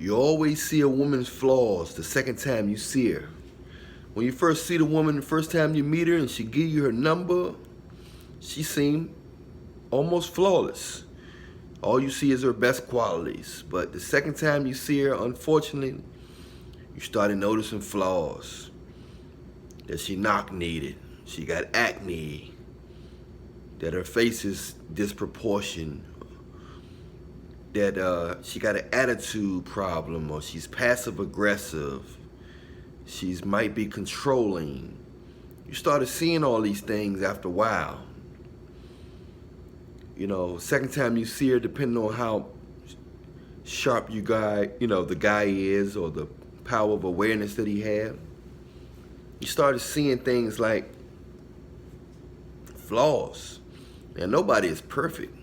You always see a woman's flaws the second time you see her. When you first see the woman the first time you meet her and she give you her number, she seemed almost flawless. All you see is her best qualities. But the second time you see her, unfortunately, you started noticing flaws. That she knock-kneed, she got acne, that her face is disproportionate, that she got an attitude problem, or she's passive-aggressive, she might be controlling. You started seeing all these things after a while. You know, second time you see her, depending on how sharp the guy is, or the power of awareness that he has, you started seeing things like flaws. Now, nobody is perfect,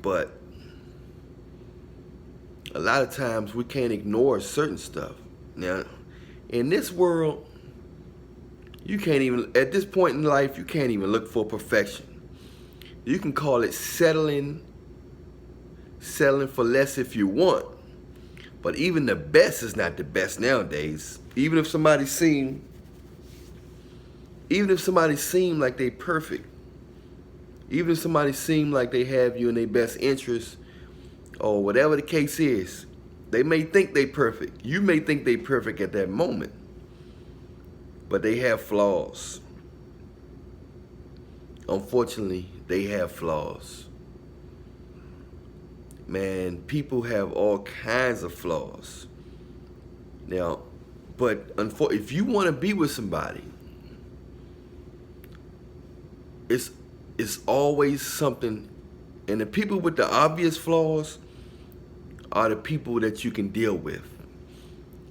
but a lot of times we can't ignore certain stuff. Now, in this world, you can't even, at this point in life, you can't even look for perfection. You can call it settling for less if you want, but even the best is not the best nowadays. Even if somebody seem like they perfect, even if somebody seem like they have you in their best interest, or whatever the case is, they may think they perfect. You may think they perfect at that moment, but they have flaws. Unfortunately, they have flaws. Man, people have all kinds of flaws. Now, but if you want to be with somebody, it's always something, and the people with the obvious flaws are the people that you can deal with.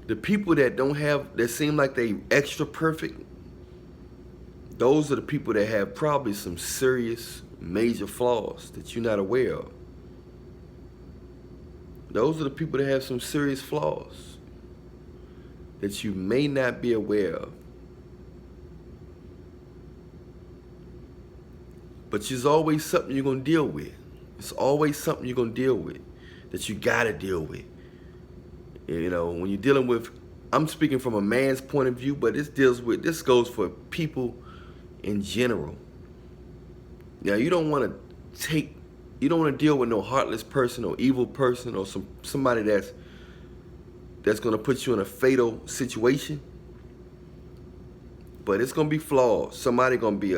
The people that seem like they extra perfect, those are the people that have probably some serious, major flaws that you're not aware of. Those are the people that have some serious flaws that you may not be aware of. But there's always something you're going to deal with. It's always something you're going to deal with that you got to deal with. You know, when you're dealing with, I'm speaking from a man's point of view, but this goes for people in general. Now, you don't want to deal with no heartless person or evil person or somebody that's going to put you in a fatal situation. But it's going to be flawed. Somebody going to be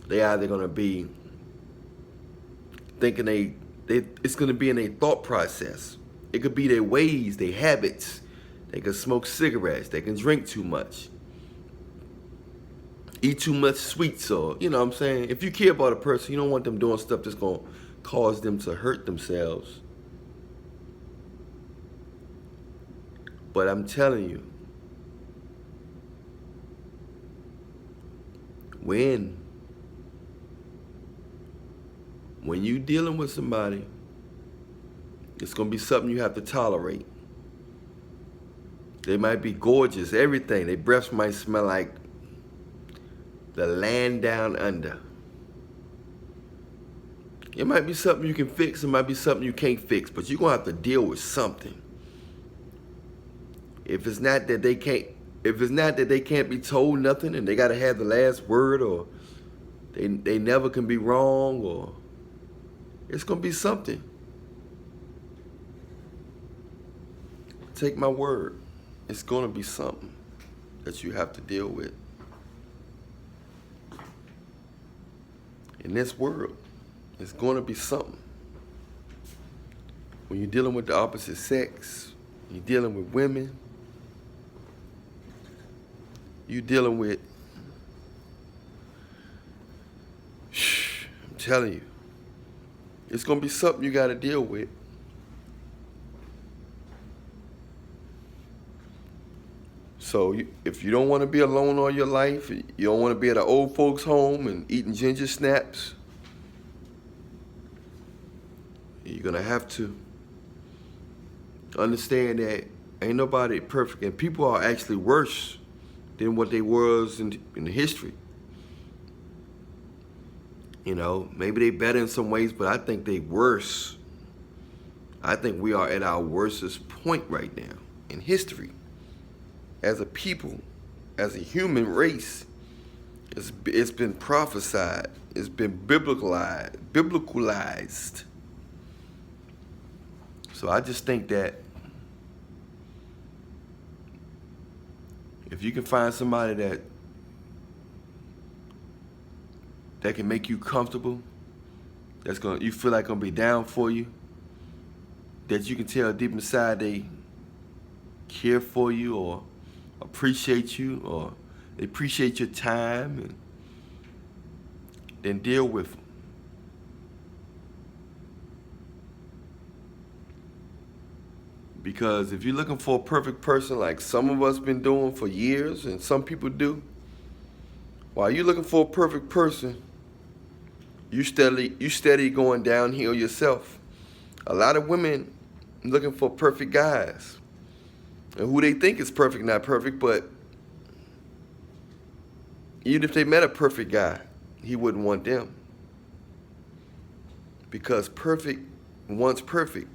they either going to be thinking it's going to be in their thought process. It could be their ways, their habits. They can smoke cigarettes. They can drink too much. Eat too much sweets, or, you know what I'm saying? If you care about a person, you don't want them doing stuff that's going to cause them to hurt themselves. But I'm telling you, when you dealing with somebody, it's going to be something you have to tolerate. They might be gorgeous, everything. Their breath might smell like the land down under. It might be something you can fix. It might be something you can't fix, but you're going to have to deal with something. If it's not that they can't be told nothing and they got to have the last word, or they never can be wrong, or it's going to be something. Take my word. It's going to be something that you have to deal with. In this world, it's going to be something. When you're dealing with the opposite sex, you're dealing with women, you're dealing with, I'm telling you, it's going to be something you got to deal with. So if you don't want to be alone all your life, you don't want to be at an old folks' home and eating ginger snaps, you're going to have to understand that ain't nobody perfect, and people are actually worse than what they was in history. You know, maybe they better in some ways, but I think they worse. I think we are at our worstest point right now in history. As a people, as a human race, it's been prophesied, it's been biblicalized. So I just think that if you can find somebody that can make you comfortable, you feel like gonna be down for you, that you can tell deep inside they care for you or appreciate you or they appreciate your time, and then deal with them. Because if you're looking for a perfect person like some of us been doing for years and some people do, while you're looking for a perfect person, you steady going downhill yourself. A lot of women looking for perfect guys, and who they think is perfect, not perfect, but even if they met a perfect guy, he wouldn't want them. Because perfect wants perfect.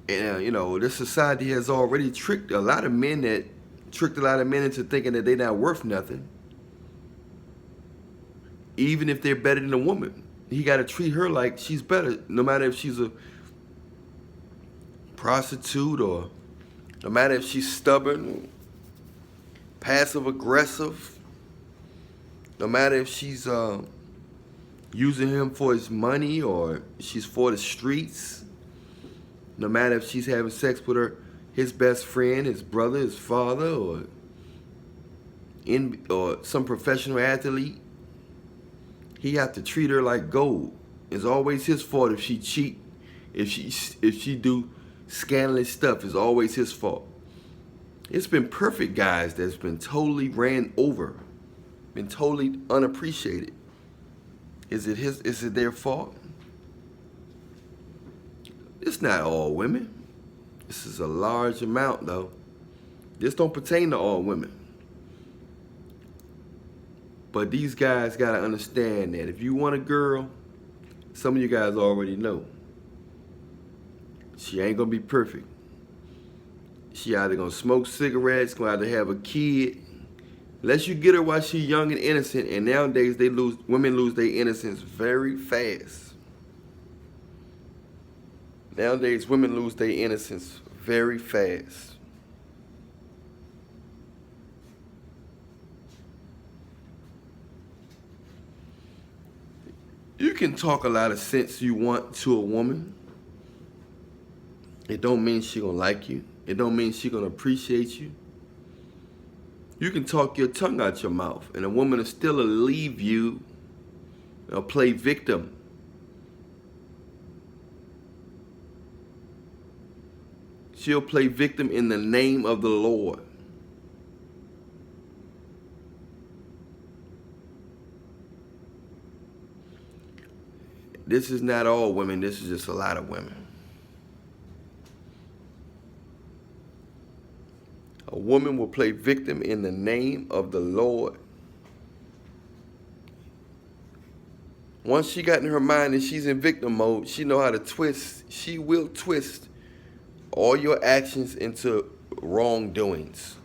And this society has already tricked a lot of men into thinking that they're not worth nothing. Even if they're better than a woman, he got to treat her like she's better, no matter if she's a prostitute or no matter if she's stubborn, passive aggressive, no matter if she's using him for his money or she's for the streets, no matter if she's having sex with his best friend, his brother, his father, or some professional athlete, he have to treat her like gold. It's always his fault if she cheat, if she do scandalous stuff. It's always his fault. It's been perfect guys that's been totally ran over, been totally unappreciated. Is it their fault? It's not all women. This is a large amount, though. This don't pertain to all women. But these guys got to understand that if you want a girl, some of you guys already know, she ain't going to be perfect. She either going to smoke cigarettes, going to either have a kid. Unless you get her while she's young and innocent, and nowadays women lose their innocence very fast. Nowadays, women lose their innocence very fast. You can talk a lot of sense you want to a woman. It don't mean she gonna like you. It don't mean she gonna appreciate you. You can talk your tongue out your mouth, and a woman will still leave you or play victim. She'll play victim in the name of the Lord. This is not all women. This is just a lot of women. A woman will play victim in the name of the Lord. Once she got in her mind and she's in victim mode, she know how to twist. She will twist all your actions into wrongdoings.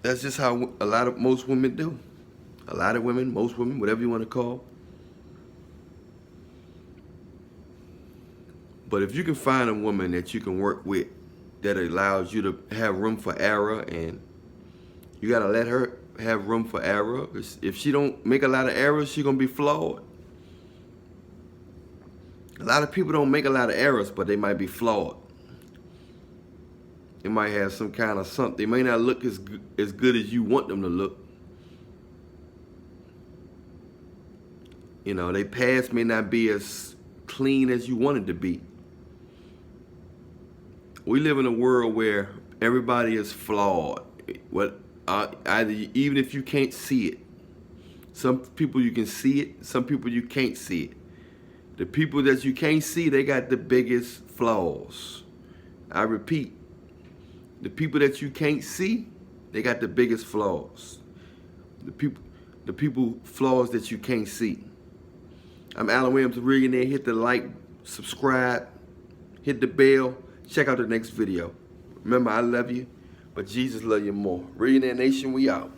That's just how most women do. A lot of women, most women, whatever you want to call. But if you can find a woman that you can work with that allows you to have room for error, and you got to let her have room for error. If she don't make a lot of errors, she's going to be flawed. A lot of people don't make a lot of errors, but they might be flawed. They might have some kind of something. They may not look as good as you want them to look. Their past may not be as clean as you want it to be. We live in a world where everybody is flawed. Even if you can't see it. Some people you can see it, some people you can't see it. The people that you can't see, they got the biggest flaws. I repeat, the people that you can't see, they got the biggest flaws. the people flaws that you can't see. I'm Allan Williams, the Reallionaire. Hit the like, subscribe, hit the bell. Check out the next video. Remember, I love you, but Jesus love you more. Reallionaire Nation, we out.